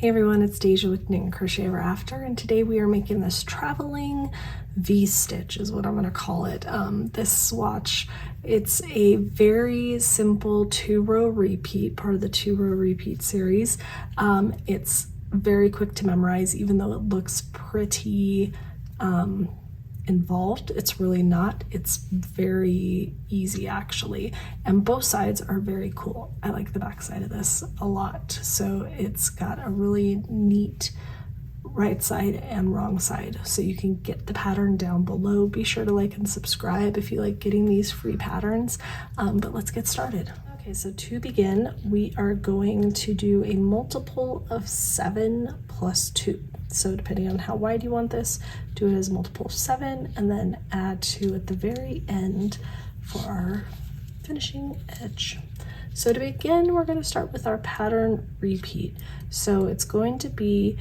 Hey everyone, it's Deja with Knit and Crochet Ever After, and today we are making this traveling V-stitch is what I'm going to call it. This swatch, it's a very simple 2-row repeat, part of the 2-row repeat series. It's very quick to memorize, even though it looks pretty involved. It's really not. It's very easy actually, and both sides are very cool. I like the back side of this a lot. So it's got a really neat right side and wrong side, so you can get the pattern down below. Be sure to like and subscribe if you like getting these free patterns, but let's get started. Okay, so to begin, we are going to do a multiple of 7 plus 2. So depending on how wide you want this, do it as a multiple of 7 and then add 2 at the very end for our finishing edge. So to begin, we're going to start with our pattern repeat. So it's going to be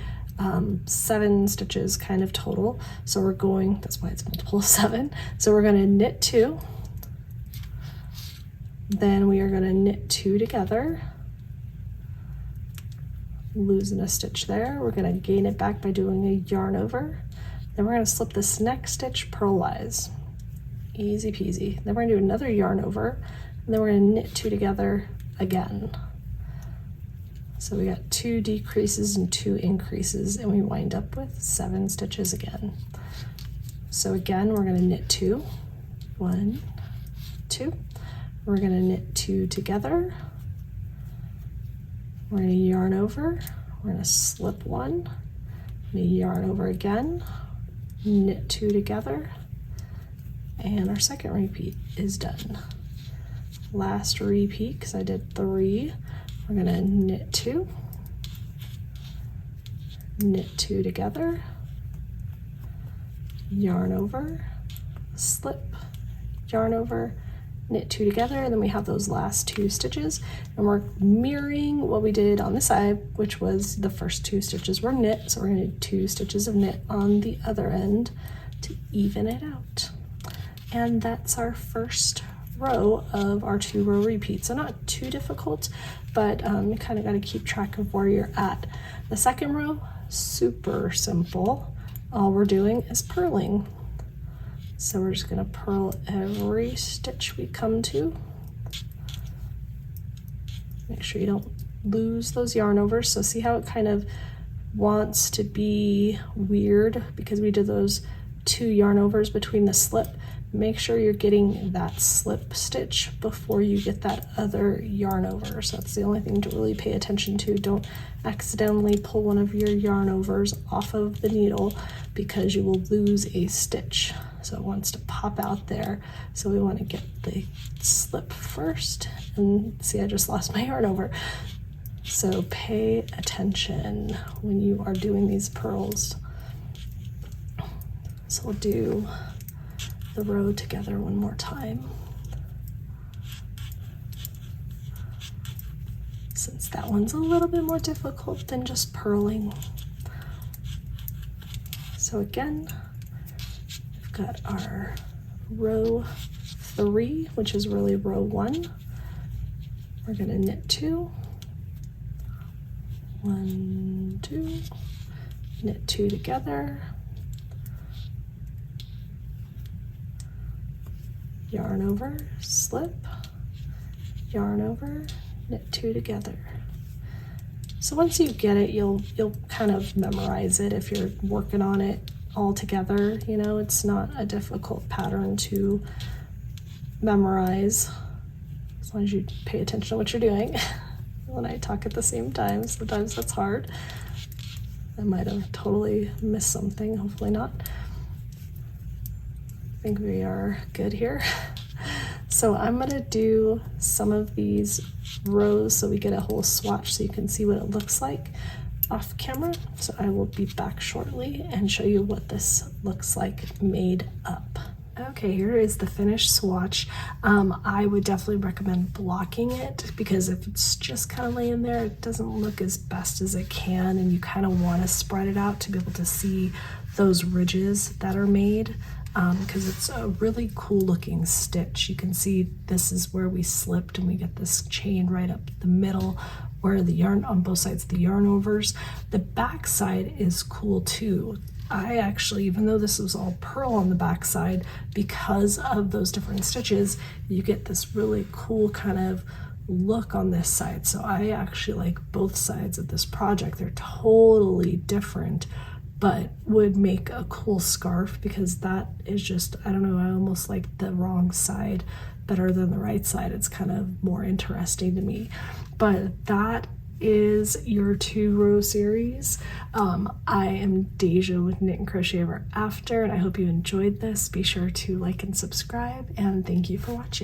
7 stitches kind of total. So we're going, that's why it's multiple of 7. So we're going to knit 2. Then we are going to knit 2 together, losing a stitch there. We're going to gain it back by doing a yarn over. Then we're going to slip this next stitch purlwise. Easy peasy. Then we're going to do another yarn over, and then we're going to knit 2 together again. So we got 2 decreases and 2 increases, and we wind up with 7 stitches again. So again, we're going to knit 2. 1, 2. We're going to knit 2 together. We're going to yarn over, we're going to slip 1, yarn over again, knit 2 together, and our second repeat is done. Last repeat, because I did 3, we're going to knit 2, knit 2 together, yarn over, slip, yarn over, knit 2 together, and then we have those last 2 stitches, and we're mirroring what we did on this side, which was the first 2 stitches were knit. So we're going to do 2 stitches of knit on the other end to even it out. And that's our first row of our 2-row repeat. So not too difficult, but you kind of got to keep track of where you're at. The second row, super simple. All we're doing is purling. So we're just going to purl every stitch we come to. Make sure you don't lose those yarn overs. So see how it kind of wants to be weird because we did those 2 yarn overs between the slip. Make sure you're getting that slip stitch before you get that other yarn over. So that's the only thing to really pay attention to. Don't accidentally pull one of your yarn overs off of the needle because you will lose a stitch. So it wants to pop out there. So we want to get the slip first. And see, I just lost my yarn over. So pay attention when you are doing these purls. So we'll do the row together one more time, since that one's a little bit more difficult than just purling. So again, we've got our row 3, which is really row 1. We're going to knit 2, 1, 2, knit 2 together, yarn over, slip, yarn over, knit 2 together. So once you get it, you'll kind of memorize it if you're working on it all together. You know, it's not a difficult pattern to memorize as long as you pay attention to what you're doing. When I talk at the same time, sometimes that's hard. I might have totally missed something, hopefully not. I think we are good here. So I'm going to do some of these rows so we get a whole swatch so you can see what it looks like off camera. So I will be back shortly and show you what this looks like made up. Okay, here is the finished swatch. I would definitely recommend blocking it because if it's just kind of laying there, it doesn't look as best as it can, and you kind of want to spread it out to be able to see those ridges that are made. because it's a really cool looking stitch. You can see this is where we slipped and we get this chain right up the middle where the yarn on both sides, the yarn overs. The back side is cool too. I actually, even though this was all purl on the back side, because of those different stitches, you get this really cool kind of look on this side. So I actually like both sides of this project. They're totally different, but would make a cool scarf, because that is just, I don't know, I almost like the wrong side better than the right side. It's kind of more interesting to me. But that is your 2-row series. I am Deja with Knit and Crochet Ever After, and I hope you enjoyed this. Be sure to like and subscribe, and thank you for watching.